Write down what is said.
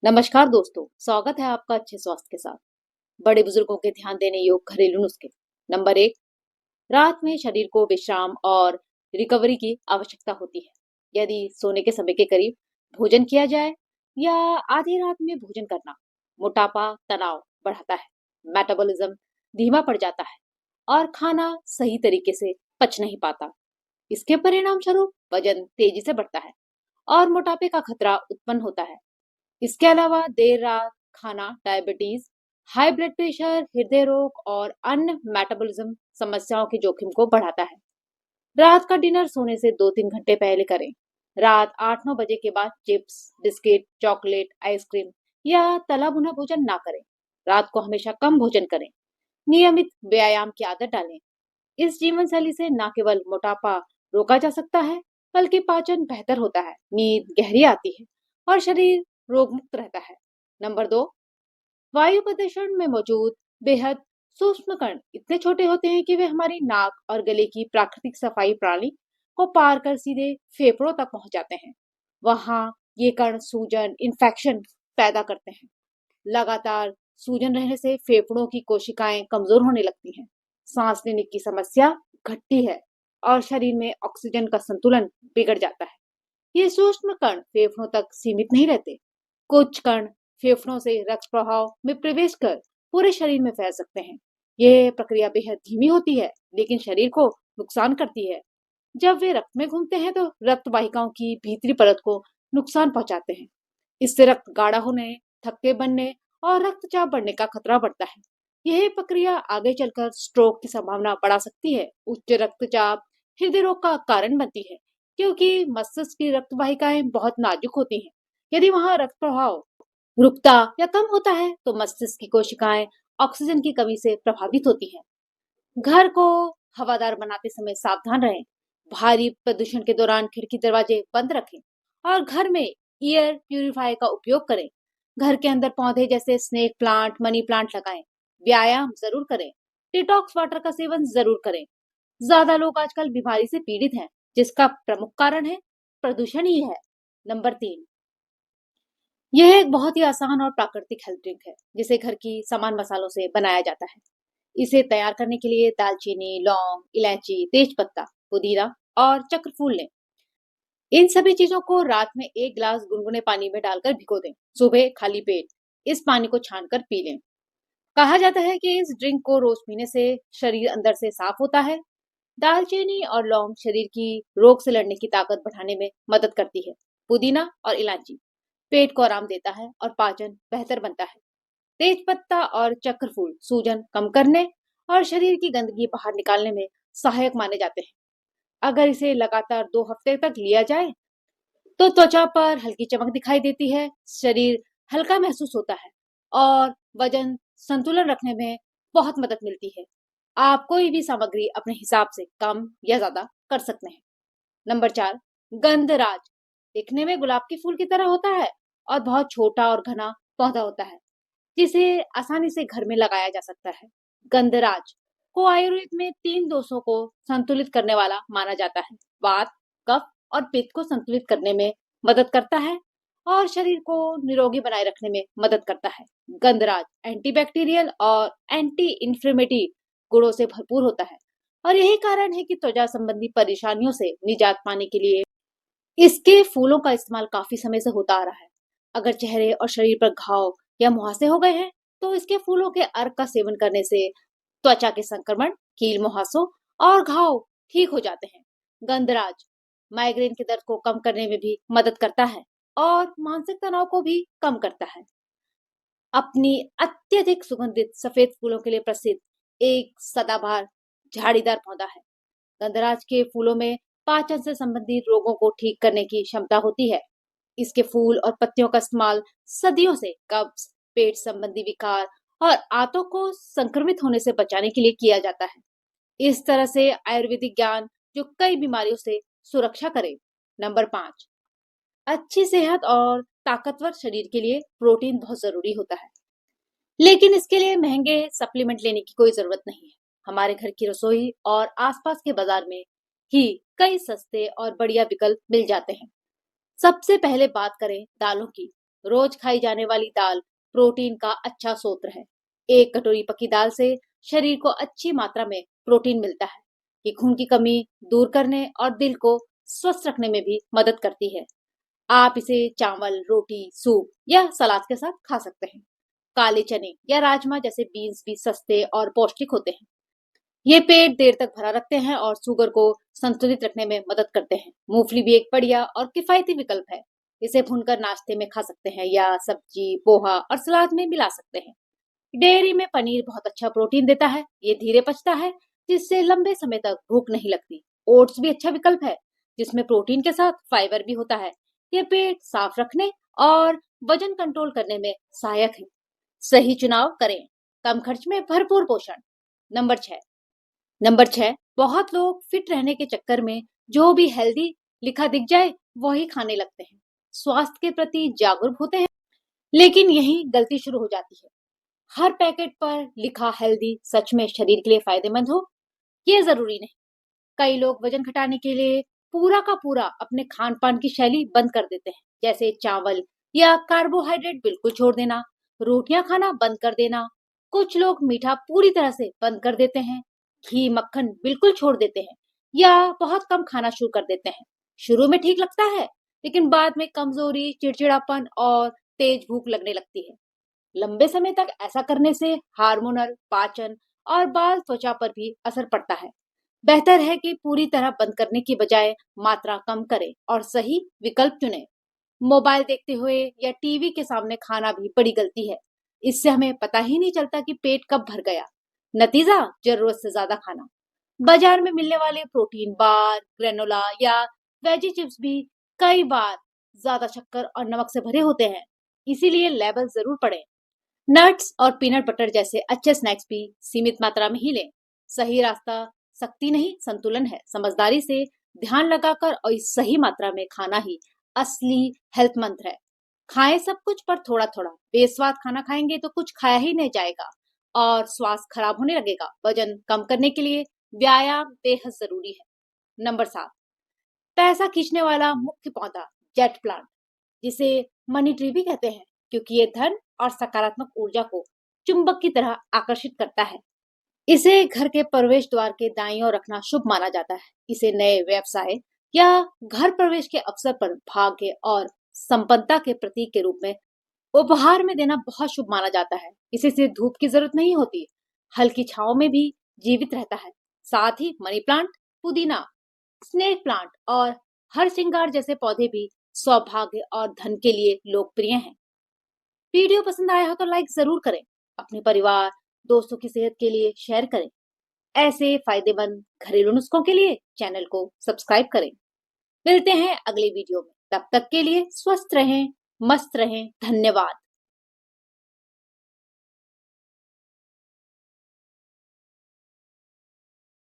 नमस्कार दोस्तों, स्वागत है आपका अच्छे स्वास्थ्य के साथ। बड़े बुजुर्गों के ध्यान देने योग घरेलू नुस्खे। नंबर 1, रात में शरीर को विश्राम और रिकवरी की आवश्यकता होती है। यदि सोने के समय के करीब भोजन किया जाए या आधी रात में भोजन करना मोटापा, तनाव बढ़ाता है, मेटाबॉलिज्म धीमा पड़ जाता है और खाना सही तरीके से पच नहीं पाता। इसके परिणाम स्वरूप वजन तेजी से बढ़ता है और मोटापे का खतरा उत्पन्न होता है। इसके अलावा देर रात खाना डायबिटीज, हाई ब्लड प्रेशर, हृदय रोग और अन्य मेटाबॉलिज्म समस्याओं के जोखिम को बढ़ाता है। रात का डिनर सोने से 2-3 घंटे पहले करें। रात 8-9 बजे के बाद चिप्स, बिस्किट, चॉकलेट, आइसक्रीम या तला भुना भोजन ना करें। रात को हमेशा कम भोजन करें। नियमित व्यायाम की आदत डालें। इस जीवन शैली से न केवल मोटापा रोका जा सकता है, बल्कि पाचन बेहतर होता है, नींद गहरी आती है और शरीर रोग मुक्त रहता है। नंबर 2, वायु प्रदूषण में मौजूद बेहद सूक्ष्म कण इतने छोटे होते हैं कि वे हमारी नाक और गले की प्राकृतिक सफाई प्रणाली को पार कर सीधे फेफड़ों तक पहुंच जाते हैं। वहां ये कण सूजन, इन्फेक्शन पैदा करते हैं। लगातार सूजन रहने से फेफड़ों की कोशिकाएं कमजोर होने लगती हैं, सांस लेने की समस्या घटती है और शरीर में ऑक्सीजन का संतुलन बिगड़ जाता है। ये सूक्ष्म कण फेफड़ों तक सीमित नहीं रहते। कुछ कण फेफड़ों से रक्त प्रवाह में प्रवेश कर पूरे शरीर में फैल सकते हैं। यह प्रक्रिया बेहद धीमी होती है, लेकिन शरीर को नुकसान करती है। जब वे रक्त में घूमते हैं तो रक्त वाहिकाओं की भीतरी परत को नुकसान पहुंचाते हैं। इससे रक्त गाढ़ा होने, थक्के बनने और रक्तचाप बढ़ने का खतरा बढ़ता है। यह प्रक्रिया आगे चलकर स्ट्रोक की संभावना बढ़ा सकती है। उच्च रक्तचाप हृदय रोग का कारण बनती है, क्योंकि मस्तिष्क की रक्त वाहिकाएं बहुत नाजुक होती हैं। यदि वहां रक्त प्रवाह रुकता या कम होता है तो मस्तिष्क की कोशिकाएं ऑक्सीजन की कमी से प्रभावित होती हैं। घर को हवादार बनाते समय सावधान रहें। भारी प्रदूषण के दौरान खिड़की दरवाजे बंद रखें और घर में एयर प्यूरिफायर का उपयोग करें। घर के अंदर पौधे जैसे स्नेक प्लांट, मनी प्लांट लगाएं। व्यायाम जरूर करें। डिटॉक्स वाटर का सेवन जरूर करें। ज्यादा लोग आजकल बीमारी से पीड़ित हैं, जिसका प्रमुख कारण है प्रदूषण ही है। नंबर 3, यह एक बहुत ही आसान और प्राकृतिक हेल्थ ड्रिंक है, जिसे घर की सामान मसालों से बनाया जाता है। इसे तैयार करने के लिए दालचीनी, लौंग, इलायची, तेज पत्ता, पुदीना और चक्रफूल लें। इन सभी चीजों को रात में 1 गिलास गुनगुने पानी में डालकर भिगो दें। सुबह खाली पेट इस पानी को छानकर पी लें। कहा जाता है कि इस ड्रिंक को रोज पीने से शरीर अंदर से साफ होता है। दालचीनी और लौंग शरीर की रोग से लड़ने की ताकत बढ़ाने में मदद करती है। पुदीना और इलायची पेट को आराम देता है और पाचन बेहतर बनता है। तेज पत्ता और चक्रफूल सूजन कम करने और शरीर की गंदगी बाहर निकालने में सहायक माने जाते हैं। अगर इसे लगातार 2 हफ्ते तक लिया जाए तो त्वचा पर हल्की चमक दिखाई देती है, शरीर हल्का महसूस होता है और वजन संतुलन रखने में बहुत मदद मिलती है। आप कोई भी सामग्री अपने हिसाब से कम या ज्यादा कर सकते हैं। नंबर 4, गंधराज दिखने में गुलाब के फूल की तरह होता है और बहुत छोटा और घना पौधा होता है, जिसे आसानी से घर में लगाया जा सकता है। गंधराज को आयुर्वेद में 3 दोषों को संतुलित करने वाला माना जाता है। वात, कफ और पित्त को संतुलित करने में मदद करता है और शरीर को निरोगी बनाए रखने में मदद करता है। गंधराज एंटीबैक्टीरियल और एंटी इंफ्लेमेटरी गुणों से भरपूर होता है और यही कारण है कि त्वचा संबंधी परेशानियों से निजात पाने के लिए इसके फूलों का इस्तेमाल काफी समय से होता आ रहा है। अगर चेहरे और शरीर पर घाव या मुहासे हो गए हैं, तो इसके फूलों के अर्क का सेवन करने से त्वचा के संक्रमण, कील मुहासों और घाव ठीक हो जाते हैं। गंधराज माइग्रेन के दर्द को कम करने में भी मदद करता है और मानसिक तनाव को भी कम करता है। अपनी अत्यधिक सुगंधित सफेद फूलों के लिए प्रसिद्ध एक सदाबहार झाड़ीदार पौधा है। गंधराज के फूलों में पाचन से संबंधित रोगों को ठीक करने की क्षमता होती है। इसके फूल और पत्तियों का इस्तेमाल सदियों से कब्ज, पेट संबंधी विकार और आंतों को संक्रमित होने से बचाने के लिए किया जाता है। इस तरह से आयुर्वेदिक ज्ञान जो कई बीमारियों से सुरक्षा करे। नंबर 5, अच्छी सेहत और ताकतवर शरीर के लिए प्रोटीन बहुत जरूरी होता है, लेकिन इसके लिए महंगे सप्लीमेंट लेने की कोई जरूरत नहीं है। हमारे घर की रसोई और आसपास के बाजार में ही कई सस्ते और बढ़िया विकल्प मिल जाते हैं। सबसे पहले बात करें दालों की। रोज खाई जाने वाली दाल प्रोटीन का अच्छा स्रोत है। एक कटोरी पकी दाल से शरीर को अच्छी मात्रा में प्रोटीन मिलता है, ये खून की कमी दूर करने और दिल को स्वस्थ रखने में भी मदद करती है। आप इसे चावल, रोटी, सूप या सलाद के साथ खा सकते हैं। काले चने या राजमा जैसे बीन्स भी सस्ते और पौष्टिक होते हैं। ये पेट देर तक भरा रखते हैं और शुगर को संतुलित रखने में मदद करते हैं। मूंगफली भी एक बढ़िया और किफायती विकल्प है। इसे भूनकर नाश्ते में खा सकते हैं या सब्जी, पोहा और सलाद में मिला सकते हैं। डेयरी में पनीर बहुत अच्छा प्रोटीन देता है। ये धीरे पचता है, जिससे लंबे समय तक भूख नहीं लगती। ओट्स भी अच्छा विकल्प है, जिसमें प्रोटीन के साथ फाइबर भी होता है। ये पेट साफ रखने और वजन कंट्रोल करने में सहायक है। सही चुनाव करें, कम खर्च में भरपूर पोषण। नंबर 6, बहुत लोग फिट रहने के चक्कर में जो भी हेल्दी लिखा दिख जाए वही खाने लगते हैं। स्वास्थ्य के प्रति जागरूक होते हैं, लेकिन यही गलती शुरू हो जाती है। हर पैकेट पर लिखा हेल्दी सच में शरीर के लिए फायदेमंद हो, ये जरूरी नहीं। कई लोग वजन घटाने के लिए पूरा का पूरा अपने खान पान की शैली बंद कर देते हैं, जैसे चावल या कार्बोहाइड्रेट बिल्कुल छोड़ देना, रोटियां खाना बंद कर देना। कुछ लोग मीठा पूरी तरह से बंद कर देते हैं, घी मक्खन बिल्कुल छोड़ देते हैं या बहुत कम खाना शुरू कर देते हैं। शुरू में ठीक लगता है, लेकिन बाद में कमजोरी, चिड़चिड़ापन और तेज भूख लगने लगती है। लंबे समय तक ऐसा करने से हार्मोनल, पाचन और बाल त्वचा पर भी असर पड़ता है। बेहतर है कि पूरी तरह बंद करने की बजाय मात्रा कम करें और सही विकल्प चुनें। मोबाइल देखते हुए या टीवी के सामने खाना भी बड़ी गलती है। इससे हमें पता ही नहीं चलता कि पेट कब भर गया। नतीजा, जरूरत से ज्यादा खाना। बाजार में मिलने वाले प्रोटीन बार, ग्रेनोला या वेजी चिप्स भी कई बार ज्यादा शक्कर और नमक से भरे होते हैं, इसीलिए लेबल जरूर पढ़ें। नट्स और पीनट बटर जैसे अच्छे स्नैक्स भी सीमित मात्रा में ही लें। सही रास्ता सख्ती नहीं, संतुलन है। समझदारी से, ध्यान लगाकर और इस सही मात्रा में खाना ही असली हेल्थ मंत्र है। खाएं सब कुछ पर थोड़ा थोड़ा। बेस्वाद खाना खाएंगे तो कुछ खाया ही नहीं जाएगा और स्वास्थ्य खराब होने लगेगा। वजन कम करने के लिए व्यायाम बेहद जरूरी है। नंबर 7, पैसा खींचने वाला मुख्य पौधा जेट प्लांट, जिसे मनी ट्री भी कहते हैं, क्योंकि ये धन और सकारात्मक ऊर्जा को चुंबक की तरह आकर्षित करता है। इसे घर के प्रवेश द्वार के दाईं ओर रखना शुभ माना जाता है। इसे नए व्यवसाय या घर प्रवेश के अवसर पर भाग्य और संपन्नता के प्रतीक के रूप में उपहार में देना बहुत शुभ माना जाता है। इसे सिर्फ धूप की जरूरत नहीं होती, हल्की छांव में भी जीवित रहता है। साथ ही मनी प्लांट, पुदीना, स्नेक प्लांट और हर श्रृंगार जैसे पौधे भी सौभाग्य और धन के लिए लोकप्रिय हैं। वीडियो पसंद आया हो तो लाइक जरूर करें। अपने परिवार, दोस्तों की सेहत के लिए शेयर करें। ऐसे फायदेमंद घरेलू नुस्खों के लिए चैनल को सब्सक्राइब करें। मिलते हैं अगले वीडियो में। तब तक के लिए स्वस्थ रहें, मस्त रहें। धन्यवाद।